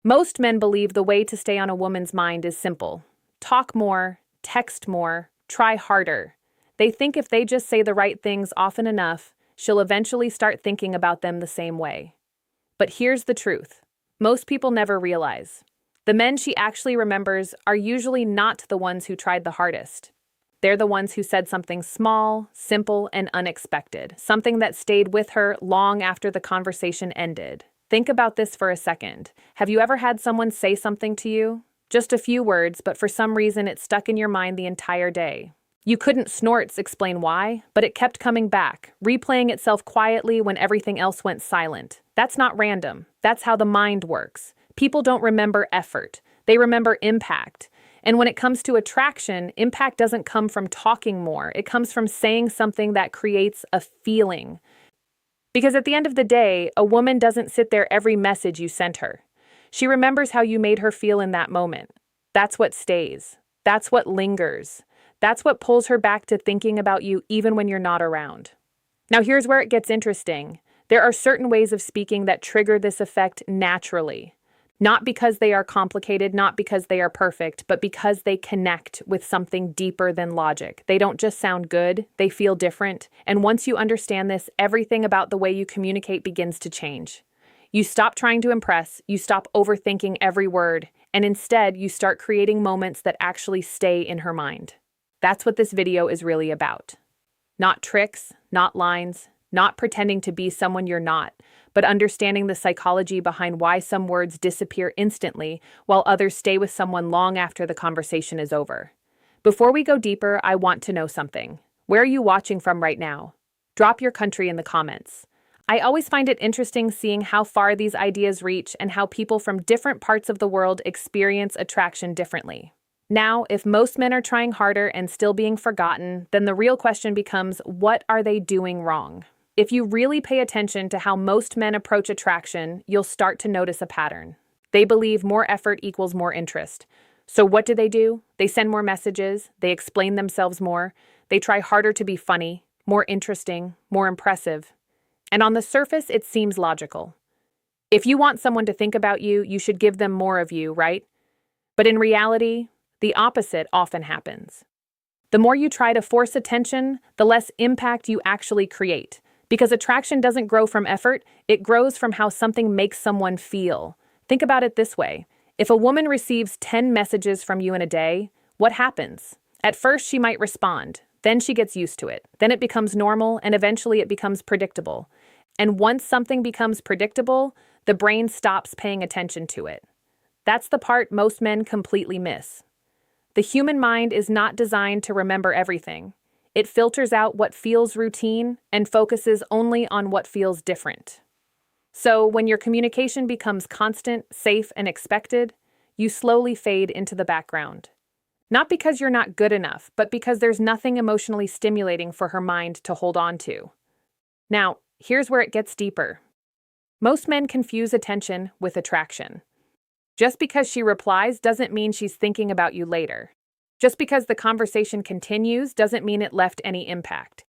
Most men believe the way to stay on a woman's mind is simple. Talk more, text more, try harder. They think if they just say the right things often enough, she'll eventually start thinking about them the same way. But here's the truth. Most people never realize. The men she actually remembers are usually not the ones who tried the hardest. They're the ones who said something small, simple, and unexpected, something that stayed with her long after the conversation ended. Think about this for a second. Have you ever had someone say something to you? Just a few words, but for some reason it stuck in your mind the entire day. You couldn't snorts explain why, but it kept coming back, replaying itself quietly when everything else went silent. That's not random. That's how the mind works. People don't remember effort. They remember impact. And when it comes to attraction, impact doesn't come from talking more. It comes from saying something that creates a feeling. Because at the end of the day, a woman doesn't sit there every message you sent her. She remembers how you made her feel in that moment. That's what stays. That's what lingers. That's what pulls her back to thinking about you even when you're not around. Now here's where it gets interesting. There are certain ways of speaking that trigger this effect naturally. Not because they are complicated, not because they are perfect, but because they connect with something deeper than logic. They don't just sound good, they feel different. And once you understand this, everything about the way you communicate begins to change. You stop trying to impress, you stop overthinking every word, and instead you start creating moments that actually stay in her mind. That's what this video is really about. Not tricks, not lines, not pretending to be someone you're not, but understanding the psychology behind why some words disappear instantly while others stay with someone long after the conversation is over. Before we go deeper, I want to know something. Where are you watching from right now? Drop your country in the comments. I always find it interesting seeing how far these ideas reach and how people from different parts of the world experience attraction differently. Now, if most men are trying harder and still being forgotten, then the real question becomes, what are they doing wrong? If you really pay attention to how most men approach attraction, you'll start to notice a pattern. They believe more effort equals more interest. So what do? They send more messages, they explain themselves more, they try harder to be funny, more interesting, more impressive. And on the surface, it seems logical. If you want someone to think about you, you should give them more of you, right? But in reality, the opposite often happens. The more you try to force attention, the less impact you actually create. Because attraction doesn't grow from effort, it grows from how something makes someone feel. Think about it this way. If a woman receives 10 messages from you in a day, what happens? At first, she might respond. Then she gets used to it. Then it becomes normal, and eventually it becomes predictable. And once something becomes predictable, the brain stops paying attention to it. That's the part most men completely miss. The human mind is not designed to remember everything. It filters out what feels routine and focuses only on what feels different. So when your communication becomes constant, safe, and expected, you slowly fade into the background. Not because you're not good enough, but because there's nothing emotionally stimulating for her mind to hold on to. Now, here's where it gets deeper. Most men confuse attention with attraction. Just because she replies doesn't mean she's thinking about you later. Just because the conversation continues doesn't mean it left any impact.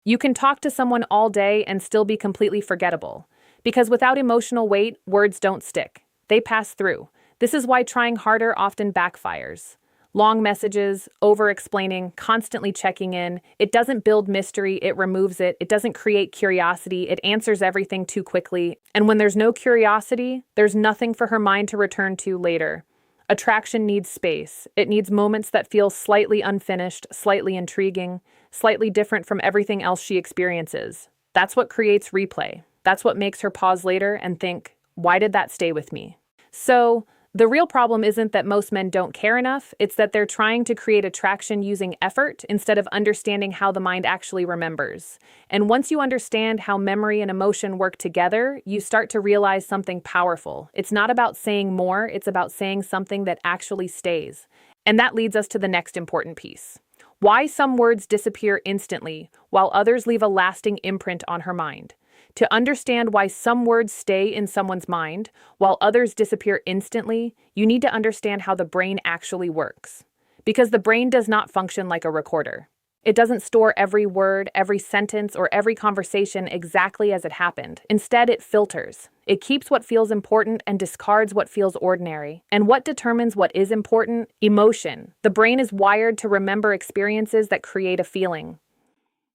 You can talk to someone all day and still be completely forgettable. Because without emotional weight, words don't stick. They pass through. This is why trying harder often backfires. Long messages, over-explaining, constantly checking in. It doesn't build mystery, it removes it. It doesn't create curiosity, it answers everything too quickly. And when there's no curiosity, there's nothing for her mind to return to later. Attraction needs space. It needs moments that feel slightly unfinished, slightly intriguing, slightly different from everything else she experiences. That's what creates replay. That's what makes her pause later and think, why did that stay with me? So, the real problem isn't that most men don't care enough, it's that they're trying to create attraction using effort instead of understanding how the mind actually remembers. And once you understand how memory and emotion work together, you start to realize something powerful. It's not about saying more, it's about saying something that actually stays. And that leads us to the next important piece. Why some words disappear instantly, while others leave a lasting imprint on her mind. To understand why some words stay in someone's mind, while others disappear instantly, you need to understand how the brain actually works. Because the brain does not function like a recorder. It doesn't store every word, every sentence, or every conversation exactly as it happened. Instead, it filters. It keeps what feels important and discards what feels ordinary. And what determines what is important? Emotion. The brain is wired to remember experiences that create a feeling.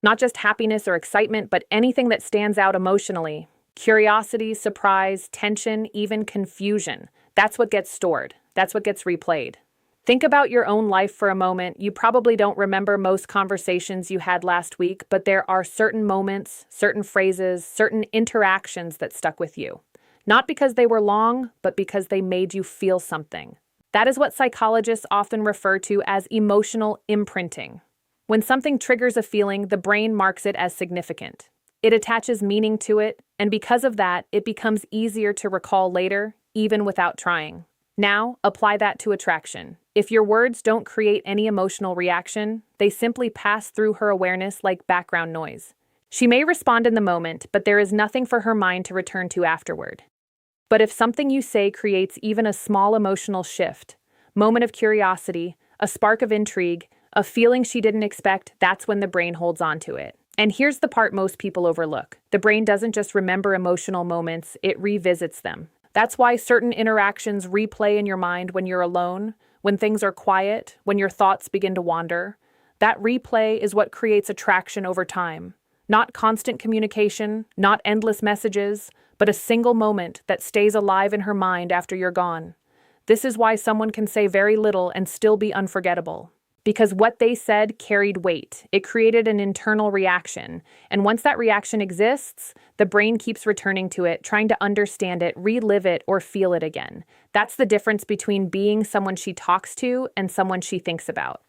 Not just happiness or excitement, but anything that stands out emotionally. Curiosity, surprise, tension, even confusion. That's what gets stored. That's what gets replayed. Think about your own life for a moment. You probably don't remember most conversations you had last week, but there are certain moments, certain phrases, certain interactions that stuck with you. Not because they were long, but because they made you feel something. That is what psychologists often refer to as emotional imprinting. When something triggers a feeling, the brain marks it as significant. It attaches meaning to it, and because of that, it becomes easier to recall later, even without trying. Now, apply that to attraction. If your words don't create any emotional reaction, they simply pass through her awareness like background noise. She may respond in the moment, but there is nothing for her mind to return to afterward. But if something you say creates even a small emotional shift, moment of curiosity, a spark of intrigue, a feeling she didn't expect, that's when the brain holds on to it. And here's the part most people overlook. The brain doesn't just remember emotional moments, it revisits them. That's why certain interactions replay in your mind when you're alone, when things are quiet, when your thoughts begin to wander. That replay is what creates attraction over time. Not constant communication, not endless messages, but a single moment that stays alive in her mind after you're gone. This is why someone can say very little and still be unforgettable. Because what they said carried weight. It created an internal reaction. And once that reaction exists, the brain keeps returning to it, trying to understand it, relive it, or feel it again. That's the difference between being someone she talks to and someone she thinks about.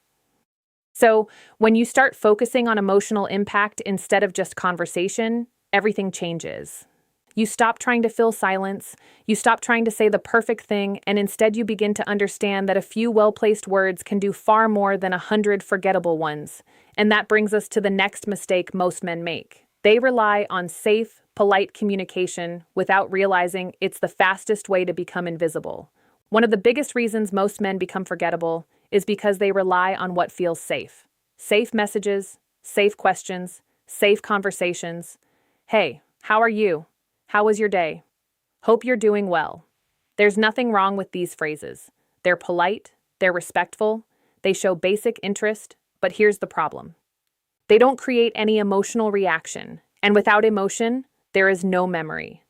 So, when you start focusing on emotional impact instead of just conversation, everything changes. You stop trying to fill silence, you stop trying to say the perfect thing, and instead you begin to understand that a few well-placed words can do far more than 100 forgettable ones. And that brings us to the next mistake most men make. They rely on safe, polite communication without realizing it's the fastest way to become invisible. One of the biggest reasons most men become forgettable is because they rely on what feels safe. Safe messages, safe questions, safe conversations. Hey, how are you? How was your day? Hope you're doing well. There's nothing wrong with these phrases. They're polite, they're respectful, they show basic interest, but here's the problem. They don't create any emotional reaction, and without emotion, there is no memory.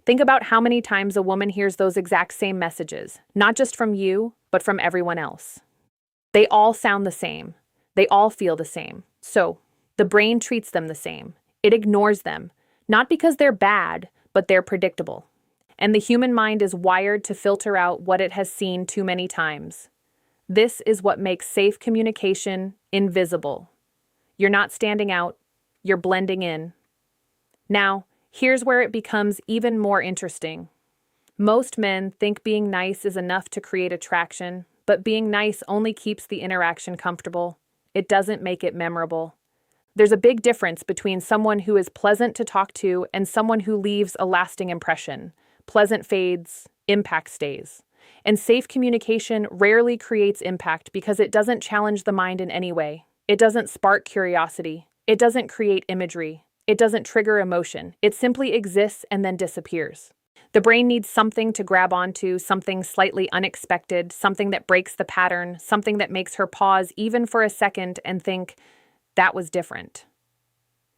Think about how many times a woman hears those exact same messages, not just from you, but from everyone else. They all sound the same. They all feel the same. So, the brain treats them the same. It ignores them, not because they're bad, but they're predictable. And the human mind is wired to filter out what it has seen too many times. This is what makes safe communication invisible. You're not standing out, you're blending in. Now, here's where it becomes even more interesting. Most men think being nice is enough to create attraction, but being nice only keeps the interaction comfortable. It doesn't make it memorable. There's a big difference between someone who is pleasant to talk to and someone who leaves a lasting impression. Pleasant fades, impact stays. And safe communication rarely creates impact because it doesn't challenge the mind in any way. It doesn't spark curiosity. It doesn't create imagery. It doesn't trigger emotion. It simply exists and then disappears. The brain needs something to grab onto, something slightly unexpected, something that breaks the pattern, something that makes her pause even for a second and think, that was different.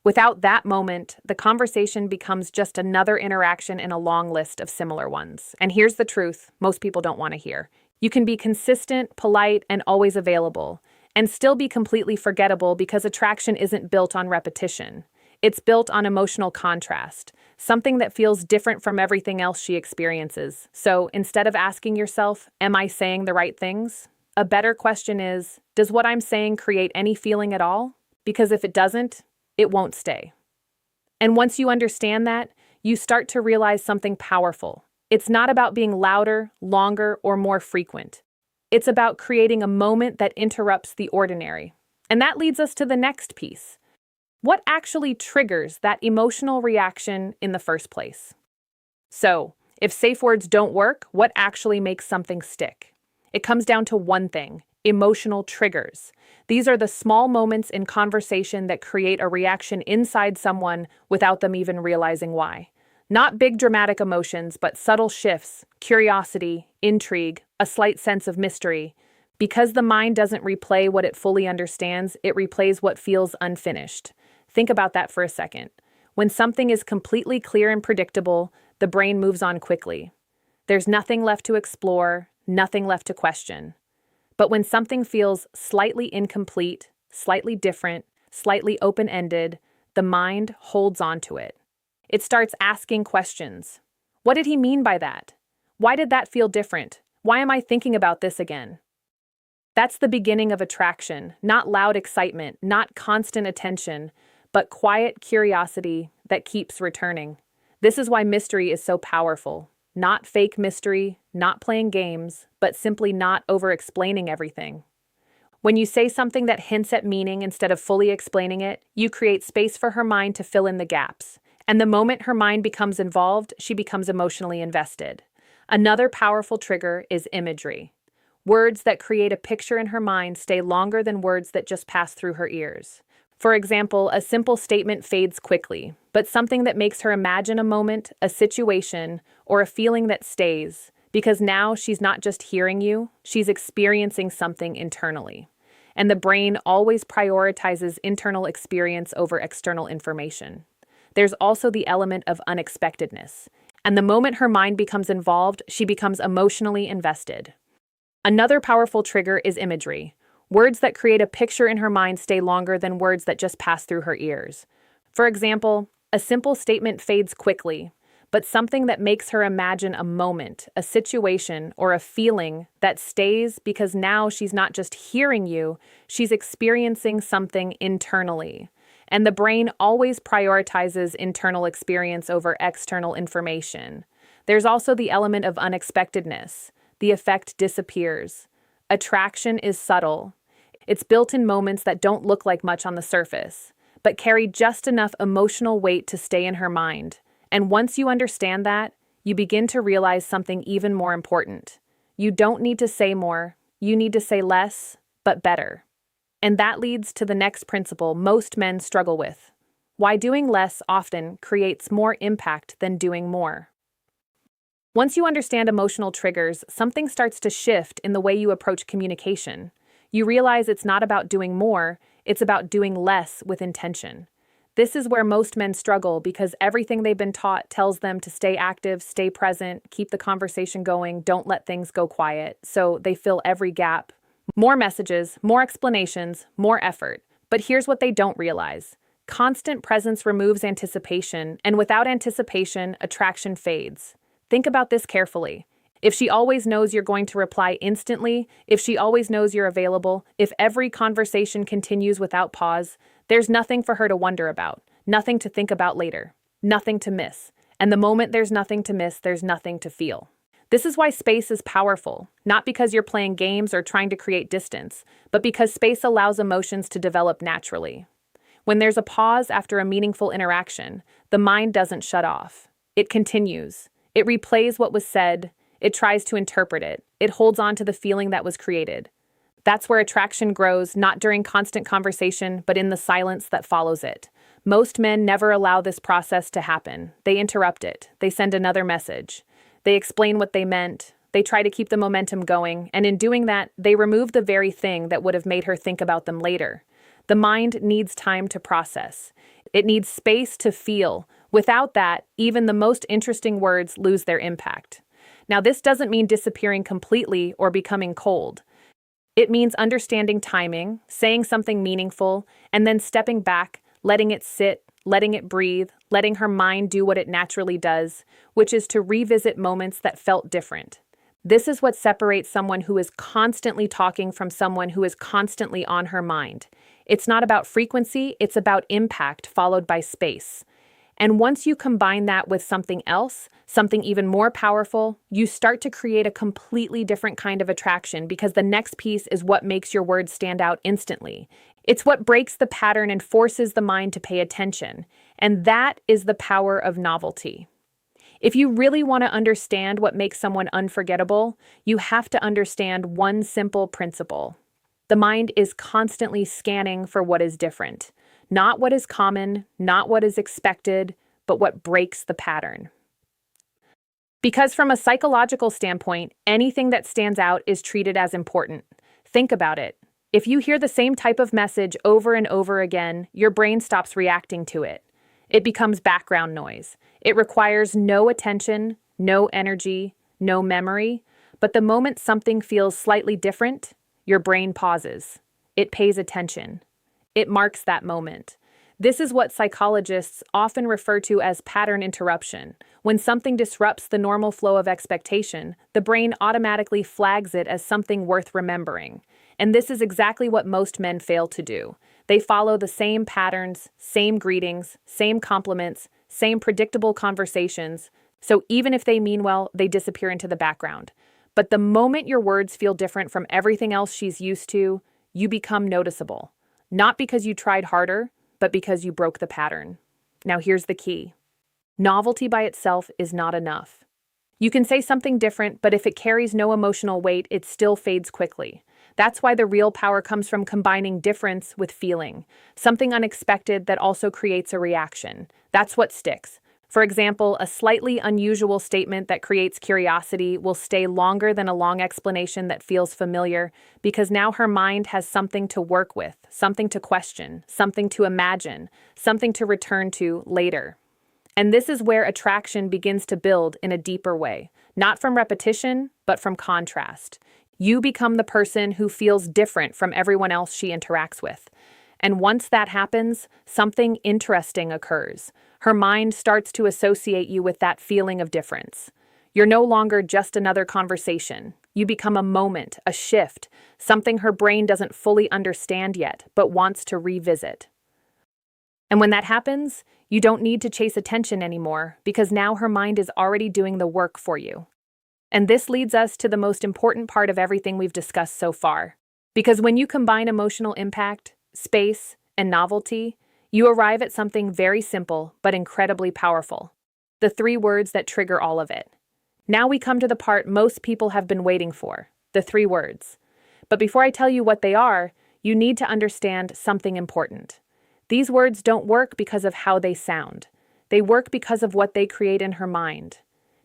Without that moment, the conversation becomes just another interaction in a long list of similar ones. And here's the truth most people don't want to hear. You can be consistent, polite, and always available, and still be completely forgettable because attraction isn't built on repetition. It's built on emotional contrast, something that feels different from everything else she experiences. So instead of asking yourself, am I saying the right things? A better question is, does what I'm saying create any feeling at all? Because if it doesn't, it won't stay. And once you understand that, you start to realize something powerful. It's not about being louder, longer, or more frequent. It's about creating a moment that interrupts the ordinary. And that leads us to the next piece. What actually triggers that emotional reaction in the first place? So, if safe words don't work, what actually makes something stick? It comes down to one thing: Emotional triggers. These are the small moments in conversation that create a reaction inside someone without them even realizing why. Not big dramatic emotions, but subtle shifts, curiosity, intrigue, a slight sense of mystery. Because the mind doesn't replay what it fully understands, it replays what feels unfinished. Think about that for a second. When something is completely clear and predictable, the brain moves on quickly. There's nothing left to explore, nothing left to question. But when something feels slightly incomplete, slightly different, slightly open-ended, the mind holds on to it. It starts asking questions. What did he mean by that? Why did that feel different? Why am I thinking about this again? That's the beginning of attraction, not loud excitement, not constant attention, but quiet curiosity that keeps returning. This is why mystery is so powerful. Not fake mystery, not playing games, but simply not over-explaining everything. When you say something that hints at meaning instead of fully explaining it, you create space for her mind to fill in the gaps. And the moment her mind becomes involved, she becomes emotionally invested. Another powerful trigger is imagery. Words that create a picture in her mind stay longer than words that just pass through her ears. For example, a simple statement fades quickly, but something that makes her imagine a moment, a situation, or a feeling that stays, because now she's not just hearing you, she's experiencing something internally. And the brain always prioritizes internal experience over external information. There's also the element of unexpectedness. And the moment her mind becomes involved, she becomes emotionally invested. Another powerful trigger is imagery. Words that create a picture in her mind stay longer than words that just pass through her ears. For example, a simple statement fades quickly, but something that makes her imagine a moment, a situation, or a feeling that stays because now she's not just hearing you, she's experiencing something internally. And the brain always prioritizes internal experience over external information. There's also the element of unexpectedness. The effect disappears. Attraction is subtle. It's built in moments that don't look like much on the surface, but carry just enough emotional weight to stay in her mind. And once you understand that, you begin to realize something even more important. You don't need to say more, you need to say less, but better. And that leads to the next principle most men struggle with: why doing less often creates more impact than doing more. Once you understand emotional triggers, something starts to shift in the way you approach communication. You realize it's not about doing more, it's about doing less with intention. This is where most men struggle because everything they've been taught tells them to stay active, stay present, keep the conversation going, don't let things go quiet. So they fill every gap. More messages, more explanations, more effort. But here's what they don't realize. Constant presence removes anticipation, and without anticipation, attraction fades. Think about this carefully. If she always knows you're going to reply instantly, if she always knows you're available, if every conversation continues without pause, there's nothing for her to wonder about, nothing to think about later, nothing to miss. And the moment there's nothing to miss, there's nothing to feel. This is why space is powerful, not because you're playing games or trying to create distance, but because space allows emotions to develop naturally. When there's a pause after a meaningful interaction, the mind doesn't shut off. It continues. It replays what was said. It tries to interpret it. It holds on to the feeling that was created. That's where attraction grows, not during constant conversation, but in the silence that follows it. Most men never allow this process to happen. They interrupt it. They send another message. They explain what they meant. They try to keep the momentum going, and in doing that, they remove the very thing that would have made her think about them later. The mind needs time to process. It needs space to feel. Without that, even the most interesting words lose their impact. Now, this doesn't mean disappearing completely or becoming cold. It means understanding timing, saying something meaningful, and then stepping back, letting it sit, letting it breathe, letting her mind do what it naturally does, which is to revisit moments that felt different. This is what separates someone who is constantly talking from someone who is constantly on her mind. It's not about frequency, it's about impact followed by space. And once you combine that with something else, something even more powerful, you start to create a completely different kind of attraction because the next piece is what makes your words stand out instantly. It's what breaks the pattern and forces the mind to pay attention. And that is the power of novelty. If you really want to understand what makes someone unforgettable, you have to understand one simple principle. The mind is constantly scanning for what is different. Not what is common, not what is expected, but what breaks the pattern. Because from a psychological standpoint, anything that stands out is treated as important. Think about it. If you hear the same type of message over and over again, your brain stops reacting to it. It becomes background noise. It requires no attention, no energy, no memory. But the moment something feels slightly different, your brain pauses. It pays attention. It marks that moment. This is what psychologists often refer to as pattern interruption. When something disrupts the normal flow of expectation, the brain automatically flags it as something worth remembering. And this is exactly what most men fail to do. They follow the same patterns, same greetings, same compliments, same predictable conversations. So even if they mean well, they disappear into the background. But the moment your words feel different from everything else she's used to, you become noticeable. Not because you tried harder, but because you broke the pattern. Now here's the key. Novelty by itself is not enough. You can say something different, but if it carries no emotional weight, it still fades quickly. That's why the real power comes from combining difference with feeling, something unexpected that also creates a reaction. That's what sticks. For example, a slightly unusual statement that creates curiosity will stay longer than a long explanation that feels familiar, because now her mind has something to work with, something to question, something to imagine, something to return to later. And this is where attraction begins to build in a deeper way, not from repetition, but from contrast. You become the person who feels different from everyone else she interacts with. And once that happens, something interesting occurs. Her mind starts to associate you with that feeling of difference. You're no longer just another conversation. You become a moment, a shift, something her brain doesn't fully understand yet, but wants to revisit. And when that happens, you don't need to chase attention anymore, because now her mind is already doing the work for you. And this leads us to the most important part of everything we've discussed so far. Because when you combine emotional impact, space, and novelty, you arrive at something very simple but incredibly powerful. The 3 words that trigger all of it. Now we come to the part most people have been waiting for, the 3 words. But before I tell you what they are, you need to understand something important. These words don't work because of how they sound. They work because of what they create in her mind.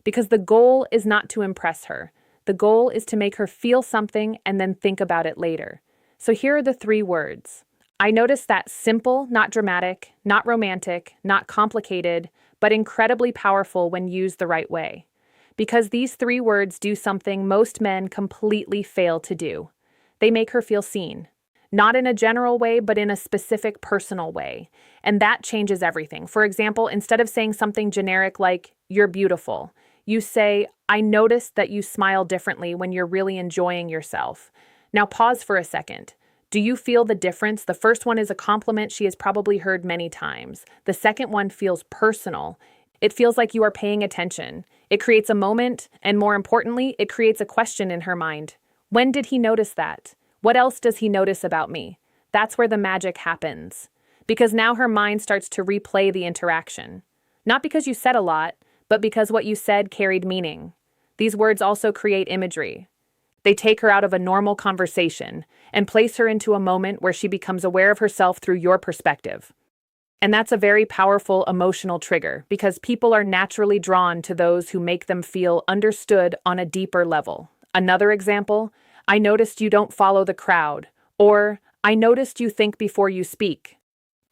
Because the goal is not to impress her. The goal is to make her feel something and then think about it later. So here are the 3 words. I noticed that simple, not dramatic, not romantic, not complicated, but incredibly powerful when used the right way. Because these 3 words do something most men completely fail to do. They make her feel seen. Not in a general way, but in a specific personal way. And that changes everything. For example, instead of saying something generic like, "You're beautiful," you say, "I noticed that you smile differently when you're really enjoying yourself." Now pause for a second. Do you feel the difference? The first one is a compliment she has probably heard many times. The second one feels personal. It feels like you are paying attention. It creates a moment, and more importantly, it creates a question in her mind. When did he notice that? What else does he notice about me? That's where the magic happens. Because now her mind starts to replay the interaction. Not because you said a lot, but because what you said carried meaning. These words also create imagery. They take her out of a normal conversation and place her into a moment where she becomes aware of herself through your perspective. And that's a very powerful emotional trigger because people are naturally drawn to those who make them feel understood on a deeper level. Another example, I noticed you don't follow the crowd, or I noticed you think before you speak.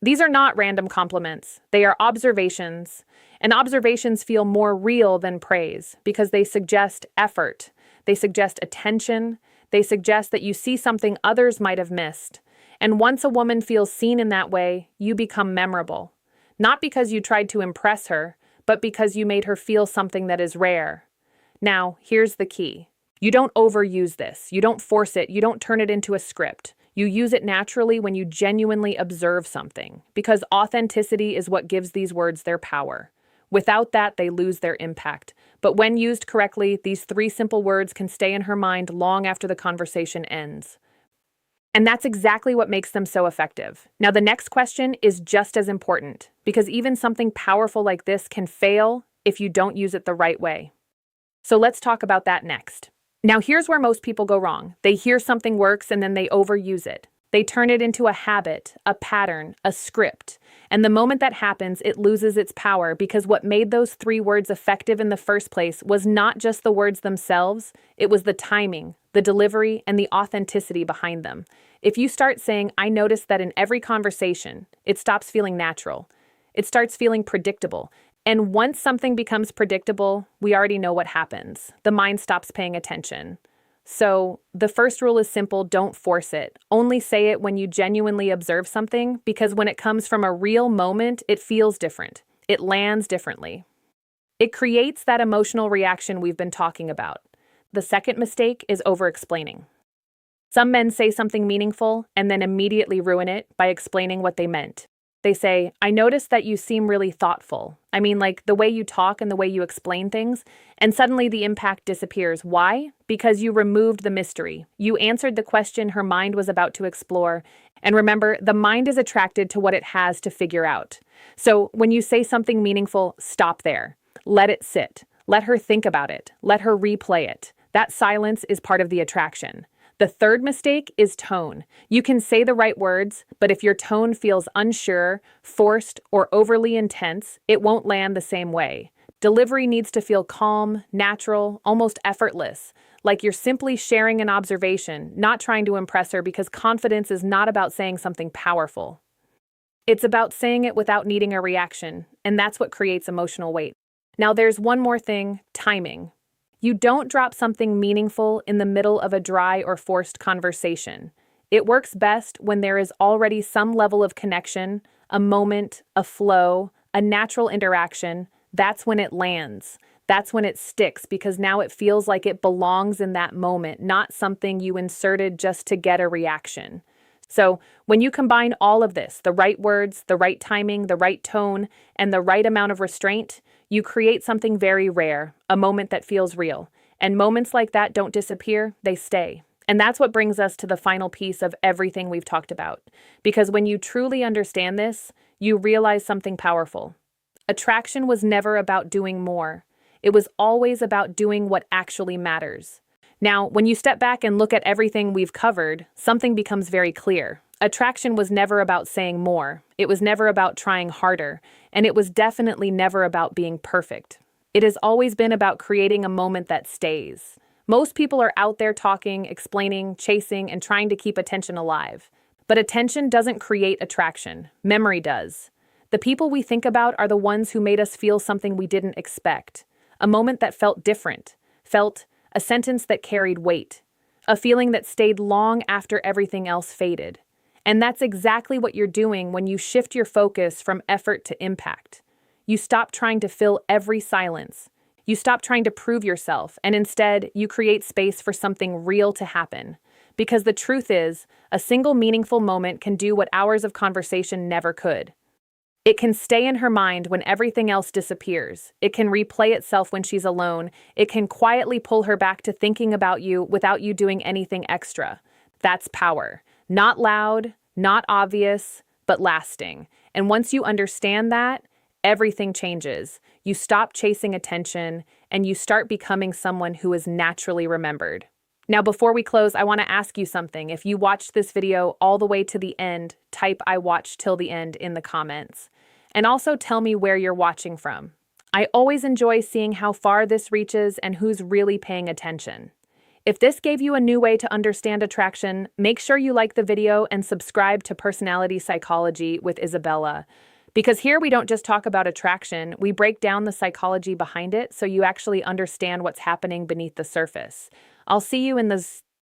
These are not random compliments. They are observations, and observations feel more real than praise because they suggest effort. They suggest attention. They suggest that you see something others might have missed. And once a woman feels seen in that way, you become memorable. Not because you tried to impress her, but because you made her feel something that is rare. Now, here's the key. You don't overuse this. You don't force it. You don't turn it into a script. You use it naturally when you genuinely observe something, because authenticity is what gives these words their power. Without that, they lose their impact. But when used correctly, these 3 simple words can stay in her mind long after the conversation ends. And that's exactly what makes them so effective. Now, the next question is just as important, because even something powerful like this can fail if you don't use it the right way. So let's talk about that next. Now, here's where most people go wrong. They hear something works and then they overuse it. They turn it into a habit, a pattern, a script. And the moment that happens, it loses its power because what made those 3 words effective in the first place was not just the words themselves, it was the timing, the delivery, and the authenticity behind them. If you start saying, I notice that in every conversation, it stops feeling natural. It starts feeling predictable. And once something becomes predictable, we already know what happens. The mind stops paying attention. So the first rule is simple: don't force it. Only say it when you genuinely observe something, because when it comes from a real moment, it feels different. It lands differently. It creates that emotional reaction we've been talking about. The second mistake is over-explaining. Some men say something meaningful and then immediately ruin it by explaining what they meant. They say, I noticed that you seem really thoughtful. I mean, like the way you talk and the way you explain things, and suddenly the impact disappears. Why? Because you removed the mystery. You answered the question her mind was about to explore. And remember, the mind is attracted to what it has to figure out. So when you say something meaningful, stop there. Let it sit. Let her think about it. Let her replay it. That silence is part of the attraction. The third mistake is tone. You can say the right words, but if your tone feels unsure, forced, or overly intense, it won't land the same way. Delivery needs to feel calm, natural, almost effortless, like you're simply sharing an observation, not trying to impress her, because confidence is not about saying something powerful. It's about saying it without needing a reaction, and that's what creates emotional weight. Now there's one more thing: timing. You don't drop something meaningful in the middle of a dry or forced conversation. It works best when there is already some level of connection, a moment, a flow, a natural interaction. That's when it lands. That's when it sticks, because now it feels like it belongs in that moment, not something you inserted just to get a reaction. So when you combine all of this, the right words, the right timing, the right tone, and the right amount of restraint, you create something very rare, a moment that feels real. And moments like that don't disappear, they stay. And that's what brings us to the final piece of everything we've talked about. Because when you truly understand this, you realize something powerful. Attraction was never about doing more. It was always about doing what actually matters. Now, when you step back and look at everything we've covered, something becomes very clear. Attraction was never about saying more. It was never about trying harder. And it was definitely never about being perfect. It has always been about creating a moment that stays. Most people are out there talking, explaining, chasing, and trying to keep attention alive. But attention doesn't create attraction. Memory does. The people we think about are the ones who made us feel something we didn't expect. A moment that felt different. Felt a sentence that carried weight. A feeling that stayed long after everything else faded. And that's exactly what you're doing when you shift your focus from effort to impact. You stop trying to fill every silence. You stop trying to prove yourself, and instead, you create space for something real to happen. Because the truth is, a single meaningful moment can do what hours of conversation never could. It can stay in her mind when everything else disappears. It can replay itself when she's alone. It can quietly pull her back to thinking about you without you doing anything extra. That's power. Not loud, not obvious, but lasting. And once you understand that, everything changes. You stop chasing attention, and you start becoming someone who is naturally remembered. Now, before we close, I want to ask you something. If you watched this video all the way to the end, type "I watched till the end" in the comments. And also tell me where you're watching from. I always enjoy seeing how far this reaches and who's really paying attention. If this gave you a new way to understand attraction, make sure you like the video and subscribe to Personality Psychology with Isabella. Because here we don't just talk about attraction, we break down the psychology behind it so you actually understand what's happening beneath the surface. I'll see you in the